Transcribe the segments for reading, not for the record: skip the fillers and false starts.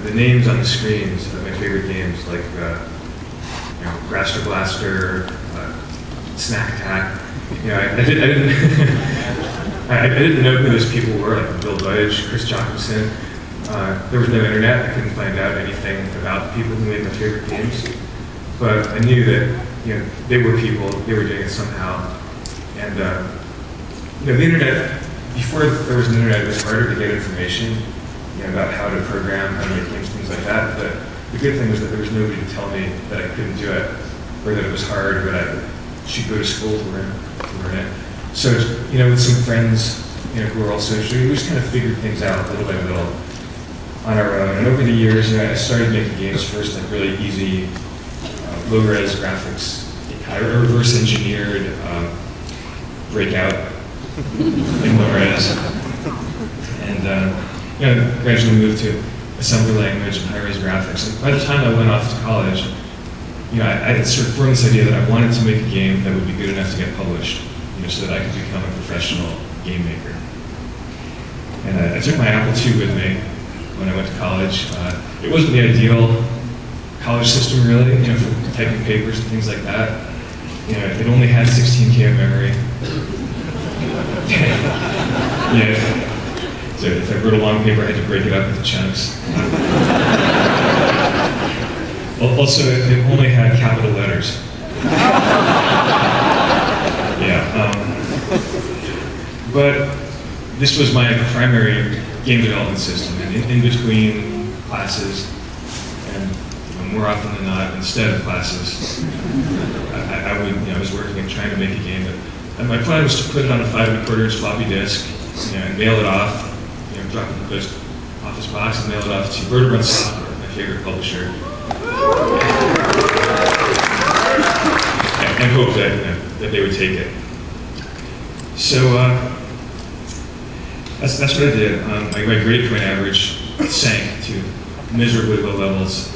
the names on the screens of my favorite games, like Grasshopper Blaster, Snack Attack. I didn't I didn't know who those people were, like Bill Budge, Chris Jacobson. There was no internet. I couldn't find out anything about the people who made my favorite games. But I knew that they were people. They were doing it somehow. And the internet, before there was an internet, it was harder to get information about how to program, how to make games, things like that. But the good thing was that there was nobody to tell me that I couldn't do it, or that it was hard, or that I should go to school to learn it. So, with some friends, who were also interested, we just kind of figured things out little by little on our own. And over the years, I started making games first, like really easy, low-res graphics. I reverse engineered Breakout in low-res, and gradually moved to assembly language and high-res graphics. And by the time I went off to college, I had sort of formed this idea that I wanted to make a game that would be good enough to get published, so that I could become a professional game maker. And I took my Apple II with me when I went to college. It wasn't the ideal college system, really, for typing papers and things like that. It only had 16K of memory. So if I wrote a long paper, I had to break it up into chunks. Also, it only had capital letters. But this was my primary game development system, and in between classes, and more often than not, instead of classes, I was working and trying to make a game. And my plan was to put it on a 5¼ floppy disk, and mail it off, drop it in the post office box, and mail it off to Vertebrate Software, my favorite publisher, and hope that they would take it. So that's what I did. My grade point average sank to miserably low levels.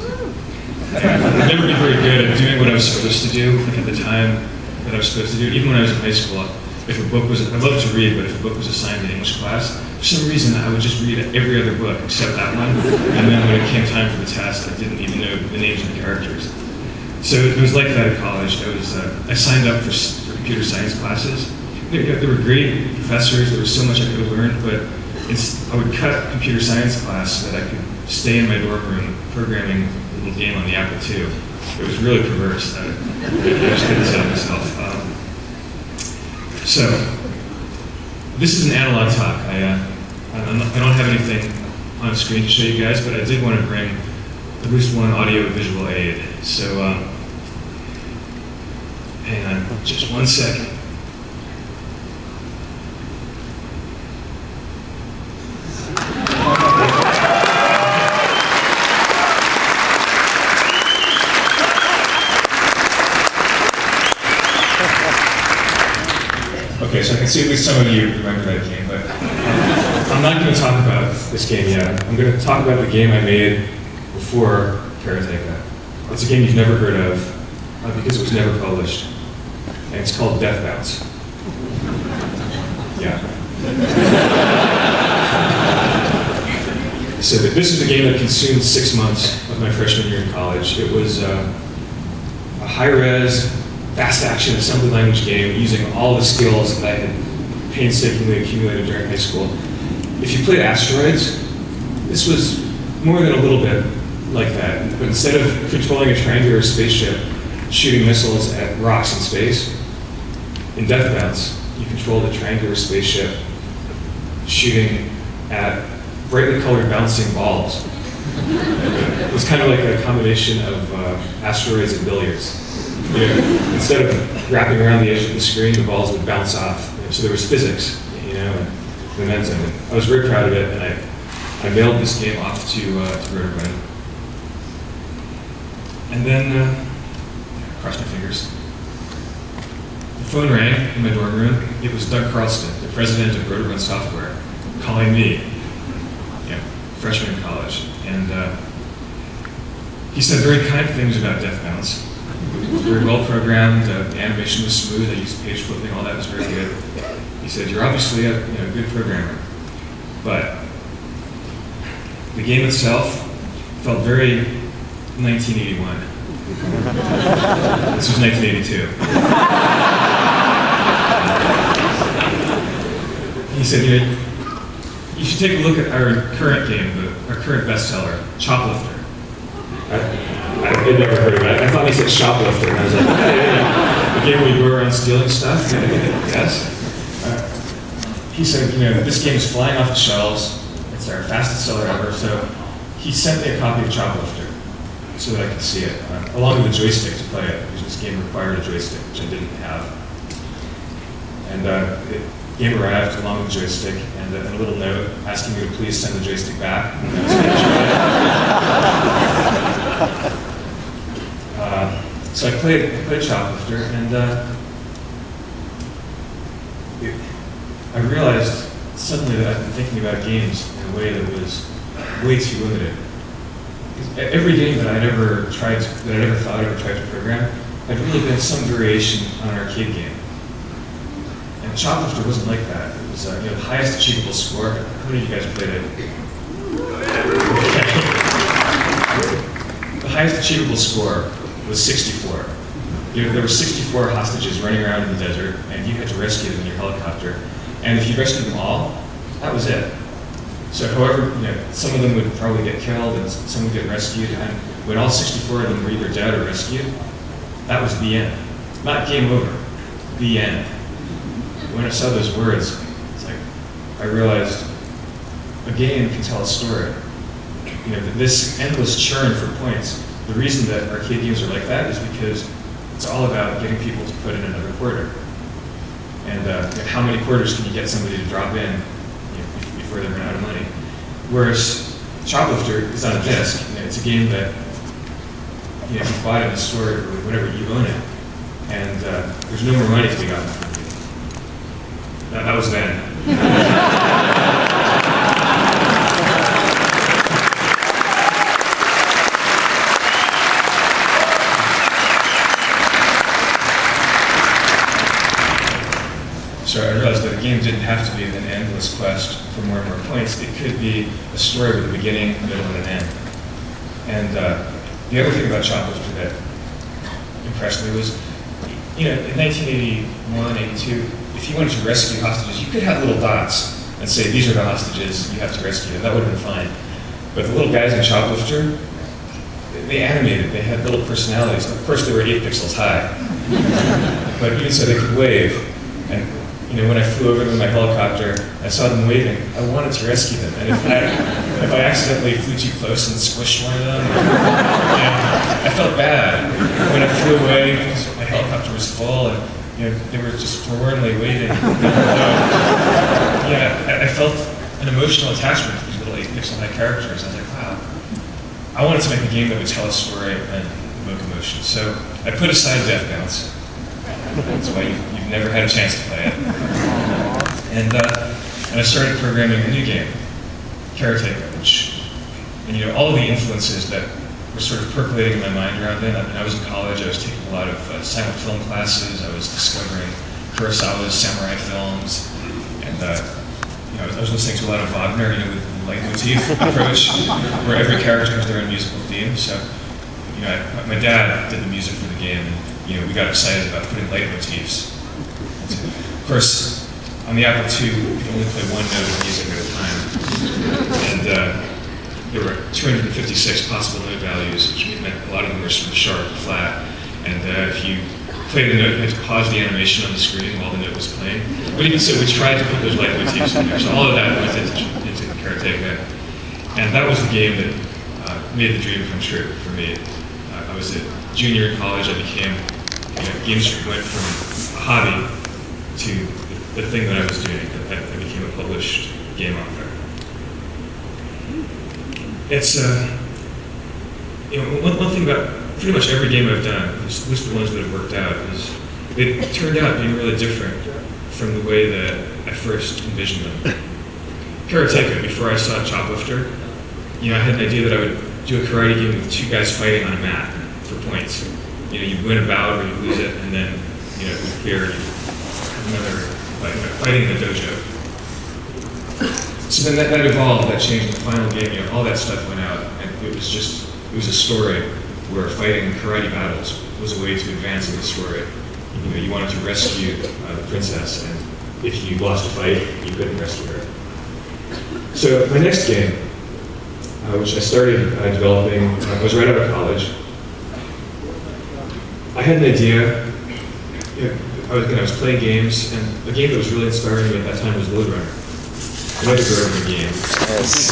And I'd never been very good at doing what I was supposed to do at the time that I was supposed to do. Even when I was in high school, if a book was, I loved to read, but if a book was assigned to English class, for some reason I would just read every other book except that one. And then when it came time for the test, I didn't even know the names of the characters. So it was like that at college. I signed up for computer science classes. There were great professors. There was so much I could have learned, but I would cut computer science class so that I could stay in my dorm room programming a little game on the Apple II. It was really perverse. I just couldn't set it myself. So this is an analog talk. I don't have anything on screen to show you guys, but I did want to bring at least one audio-visual aid. So hang on just 1 second. Okay, so I can see at least some of you remember that game, but I'm not going to talk about this game yet. I'm going to talk about the game I made before Karateka. It's a game you've never heard of because it was never published, and it's called Death Bounce. Yeah. So this is a game that consumed 6 months of my freshman year in college. It was a high-res, fast-action assembly language game using all the skills that I had painstakingly accumulated during high school. If you played Asteroids, this was more than a little bit like that. But instead of controlling a triangular spaceship shooting missiles at rocks in space, in Death Bounce, you controlled a triangular spaceship shooting at brightly colored bouncing balls. It was kind of like a combination of Asteroids and billiards. Instead of wrapping around the edge of the screen, the balls would bounce off. So there was physics, and momentum. And I was very proud of it, and I mailed this game off to Vertebrate. And then, crossed my fingers. The phone rang in my dorm room. It was Doug Carlston, the president of Vertebrate Software, calling me, freshman in college. And he said very kind things about Death Bounce. It was very well programmed, the animation was smooth, I used page flipping, all that was very good. He said, you're obviously a good programmer, but the game itself felt very 1981. This was 1982. He said, you should take a look at our current game, our current bestseller, Choplifter. I'd never heard of it. I thought he said shoplifter, and I was like, the game where you go around stealing stuff? Yes. He said, this game is flying off the shelves. It's our fastest seller ever. So he sent me a copy of Choplifter so that I could see it, along with a joystick to play it, because this game required a joystick, which I didn't have. And the game arrived along with the joystick and a little note asking me to please send the joystick back. So I played Choplifter, and I realized suddenly that I've been thinking about games in a way that was way too limited. Every game that I'd ever tried to program had really been some variation on an arcade game. And Choplifter wasn't like that. It was the highest achievable score. How many of you guys played it? The highest achievable score was 64. There were 64 hostages running around in the desert, and you had to rescue them in your helicopter. And if you rescued them all, that was it. So however, some of them would probably get killed, and some would get rescued, and when all 64 of them were either dead or rescued, that was the end. Not game over, the end. When I saw those words, it's like, I realized a game can tell a story. This endless churn for points, the reason that arcade games are like that is because it's all about getting people to put in another quarter. And how many quarters can you get somebody to drop in before they run out of money? Whereas Choplifter is on a disc. It's a game that if you buy it in the store or whatever, you own it. And there's no more money to be gotten from you. That was then. So I realized that a game didn't have to be an endless quest for more and more points. It could be a story with a beginning, a middle, and an end. And the other thing about Choplifter that impressed me was, in 1981, 82, if you wanted to rescue hostages, you could have little dots and say, these are the hostages you have to rescue, and that would have been fine. But the little guys in Choplifter, they animated, they had little personalities. Of course, they were 8 pixels high. But even so, they could wave. And when I flew over them in my helicopter, I saw them waving. I wanted to rescue them. And if I accidentally flew too close and squished one of them, I felt bad. When I flew away, my helicopter was full, and they were just forlornly waiting. I felt an emotional attachment to these little 8 pixel high characters. I was like, wow. I wanted to make a game that would tell a story and evoke emotion. So I put aside Death Bounce. That's why you've never had a chance to play it. And I started programming a new game, Karateka, which, all of the influences that were sort of percolating in my mind around then. I was in college, I was taking a lot of silent film classes, I was discovering Kurosawa's samurai films, and I was listening to a lot of Wagner, with the leitmotif approach, where every character has their own musical theme. So, my dad did the music for the game, and we got excited about putting leitmotifs. Of course, on the Apple II, you could only play one note of music at a time. And there were 256 possible note values, which meant a lot of them were sort of sharp and flat. And if you played the note, you had to pause the animation on the screen while the note was playing. But even so, we tried to put those leitmotifs in there. So all of that went into Karateka. And that was the game that made the dream come true for me. I was a junior in college. I became, games went from a hobby to the thing that I was doing. I became a published game author. It's, one thing about pretty much every game I've done, at least the ones that have worked out, is it turned out being really different from the way that I first envisioned them. Karateka, before I saw Choplifter, I had an idea that I would do a karate game with 2 guys fighting on a mat for points. You win a bout or you lose it, and then, it would clear, you have another fighting in the dojo. So then that evolved, that changed the final game, all that stuff went out, and it was a story where fighting karate battles was a way to advance in the story. You wanted to rescue the princess, and if you lost a fight, you couldn't rescue her. So my next game, which I started developing, I was right out of college. I had an idea. I was playing games, and a game that was really inspiring me at that time was Lode Runner. Another Grover game. Yes.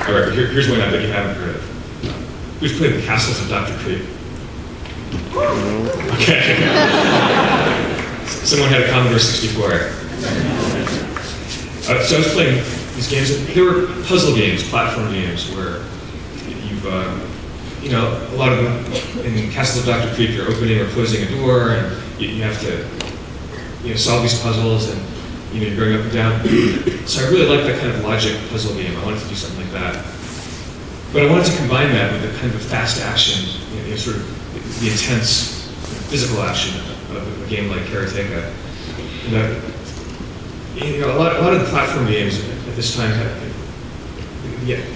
All right, here's one I bet you haven't heard of. Who's played the Castles of Dr. Creep? Okay. Someone had a Commodore 64. So I was playing these games. They were puzzle games, platform games, where you've, a lot of them in Castles of Dr. Creep, you're opening or closing a door, and you have to, solve these puzzles, and you're going up and down. So I really liked that kind of logic puzzle game. I wanted to do something like that. But I wanted to combine that with a kind of fast action, sort of the intense physical action of a game like Karateka. A lot of the platform games at this time had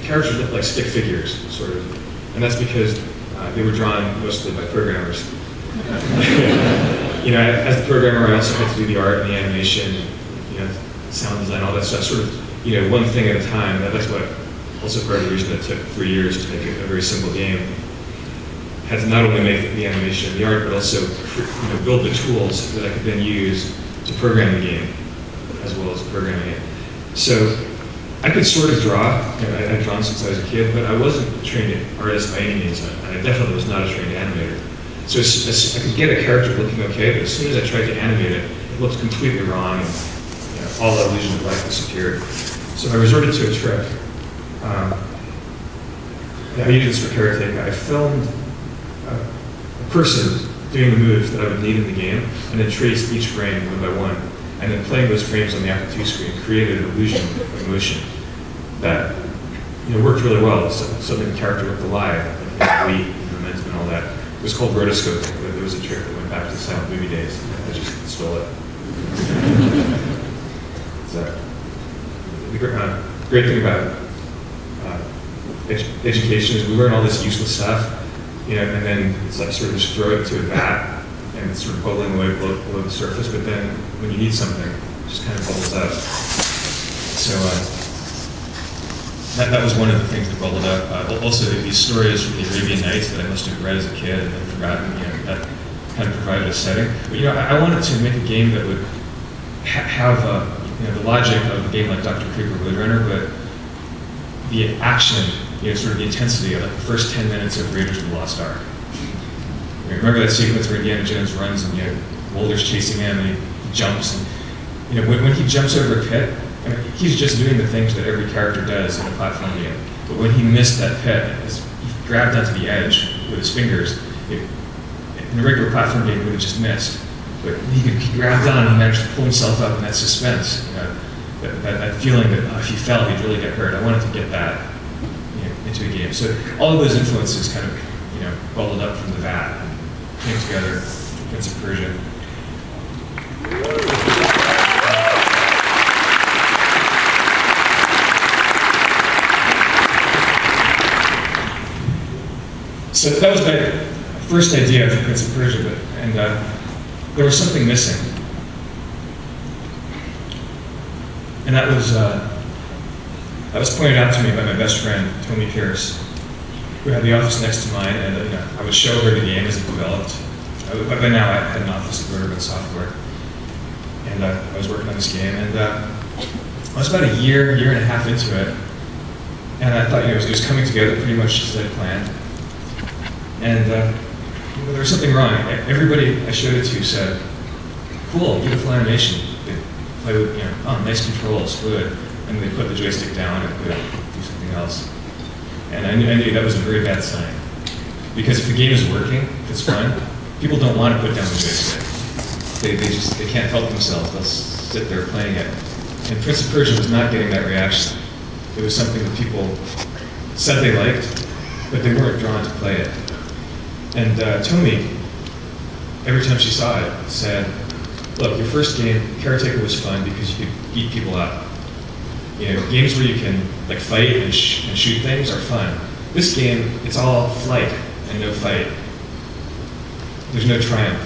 characters looked like stick figures, sort of, and that's because they were drawn mostly by programmers. As the programmer, I also had to do the art and the animation, sound design, all that stuff, sort of, one thing at a time. That's what also part of the reason it took 3 years to make a very simple game. Had to not only make the animation and the art, but also build the tools that I could then use to program the game, as well as programming it. So I could sort of draw. I'd drawn since I was a kid, but I wasn't a trained artist by any means. I definitely was not a trained animator. So I could get a character looking okay, but as soon as I tried to animate it, it looked completely wrong, and all the illusion of life disappeared. So I resorted to a trick. I used this for Karateka. I filmed a person doing the moves that I would need in the game, and then traced each frame one by one. And then playing those frames on the Apple II screen created an illusion of motion that worked really well. So something the character looked alive, like weight and momentum and all that. It was called rotoscoping. There was a trick that went back to the silent movie days. I just stole it. So, the great thing about education is we learn all this useless stuff, and then it's like sort of just throw it to a vat, and it's sort of bubbling away below the surface, but then when you need something, it just kind of bubbles up. So that was one of the things that bubbled up. Also, these stories from the Arabian Nights that I must have read as a kid and then forgotten, that kind of provided a setting. But I wanted to make a game that would have the logic of a game like Dr. Creep or Lode Runner, but the action, sort of the intensity of like the first 10 minutes of Raiders of the Lost Ark. Remember that sequence where Indiana Jones runs and Mulder's chasing him and he jumps, and when he jumps over a pit, he's just doing the things that every character does in a platform game. But when he missed that pit, he grabbed onto the edge with his fingers. In a regular platform game, he would have just missed. But he grabbed on and he managed to pull himself up in that suspense, that feeling that if he fell, he'd really get hurt. I wanted to get that into a game. So all of those influences kind of bubbled up from the vat and came together. Prince of Persia. So that was my first idea for Prince of Persia, and there was something missing. And that was pointed out to me by my best friend, Tomi Pierce, who had the office next to mine, and I would show her the game as it developed. By now I had an office at Vertigo Software, and I was working on this game, and I was about a year and a half into it, and I thought it was coming together pretty much just as I planned. And there was something wrong. Everybody I showed it to said, "Cool, beautiful animation." They play with, nice controls, fluid, and they put the joystick down and do something else. And I knew that was a very bad sign, because if the game is working, if it's fun, people don't want to put down the joystick. They can't help themselves. They'll sit there playing it. And Prince of Persia was not getting that reaction. It was something that people said they liked, but they weren't drawn to play it. And Tomi, every time she saw it, said, "Look, your first game, Karateka, was fun because you could beat people up. You know, games where you can like fight and shoot things are fun. This game, it's all flight and no fight. There's no triumph.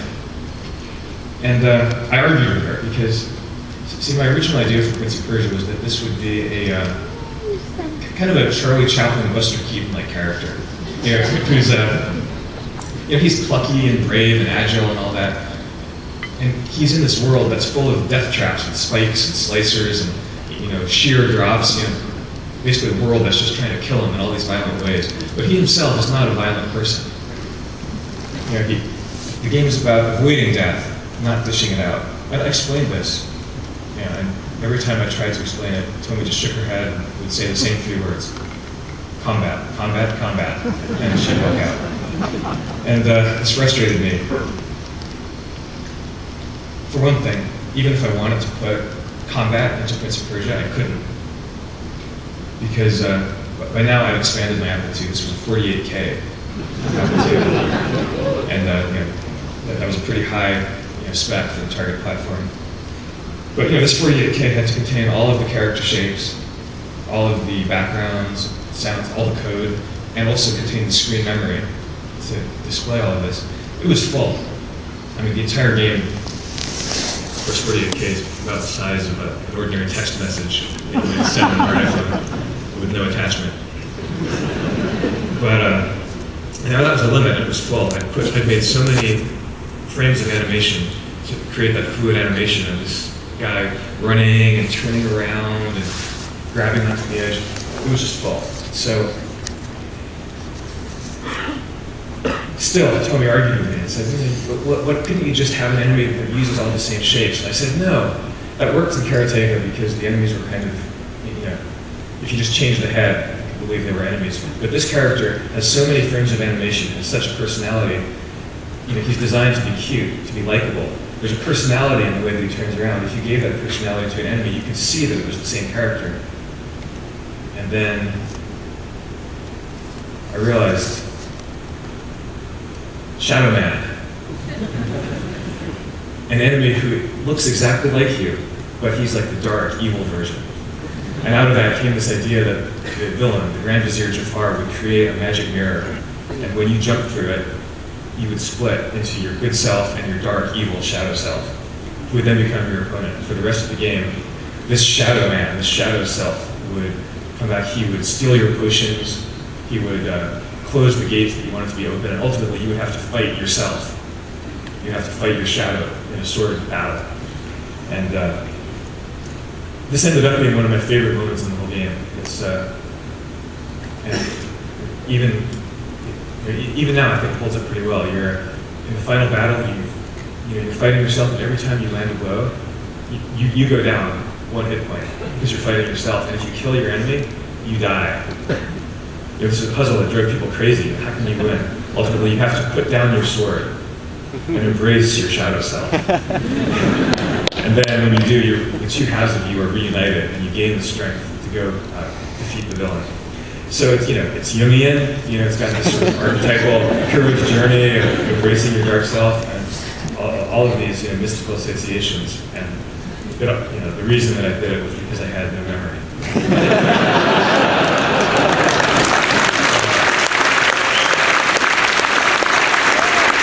And I argued with her because, see, my original idea for Prince of Persia was that this would be a kind of a Charlie Chaplin, Buster Keaton-like character. You know, who's you know, he's plucky and brave and agile and all that. And he's in this world that's full of death traps with spikes and slicers and, you know, sheer drops, you know, basically a world that's just trying to kill him in all these violent ways. But he himself is not a violent person. You know, the game is about avoiding death, not dishing it out. I explained this, you know, and every time I tried to explain it, Tomi just shook her head and would say the same three words: combat, combat, combat, and she'd walk out. And this frustrated me. For one thing, even if I wanted to put combat into Prince of Persia, I couldn't. Because by now I've expanded my Apple II. This was a 48K Apple II. And you know, that was a pretty high, you know, spec for the target platform. But you know, this 48K had to contain all of the character shapes, all of the backgrounds, sounds, all the code, and also contain the screen memory to display all of this. It was full. I mean, the entire game, of course, 48K is about the size of an ordinary text message in a 7 hard iPhone with no attachment. But you know, that was the limit. It was full. I'd made so many frames of animation to create that fluid animation of this guy running and turning around and grabbing onto the edge. It was just full. So, still, Tomi argued with me and said, what couldn't you just have an enemy that uses all the same shapes? And I said, no, that worked in Karateka because the enemies were kind of, you know, if you just changed the head, you could believe they were enemies. But this character has so many frames of animation, has such a personality. You know, he's designed to be cute, to be likable. There's a personality in the way that he turns around. If you gave that personality to an enemy, you could see that it was the same character. And then I realized, Shadow Man. An enemy who looks exactly like you, but he's like the dark, evil version. And out of that came this idea that the villain, the Grand Vizier Jafar, would create a magic mirror. And when you jumped through it, you would split into your good self and your dark, evil shadow self, who would then become your opponent. For the rest of the game, this Shadow Man, this shadow self, would come back. He would steal your potions. He would close the gates that you wanted to be open, and ultimately you would have to fight yourself. You'd have to fight your shadow in a sort of battle. And this ended up being one of my favorite moments in the whole game. It's and even now I think it holds up pretty well. You're in the final battle. You're fighting yourself, and every time you land a blow, you go down 1 hit point because you're fighting yourself. And if you kill your enemy, you die. You know, this is a puzzle that drove people crazy. How can you win? Ultimately, you have to put down your sword and embrace your shadow self. And then when you do, the two halves of you are reunited, and you gain the strength to go defeat the villain. So it's, you know, it's Jungian. You know, it's got this sort of archetypal heroic journey of embracing your dark self, and all of these, you know, mystical associations. And you know, the reason that I did it was because I had no memory.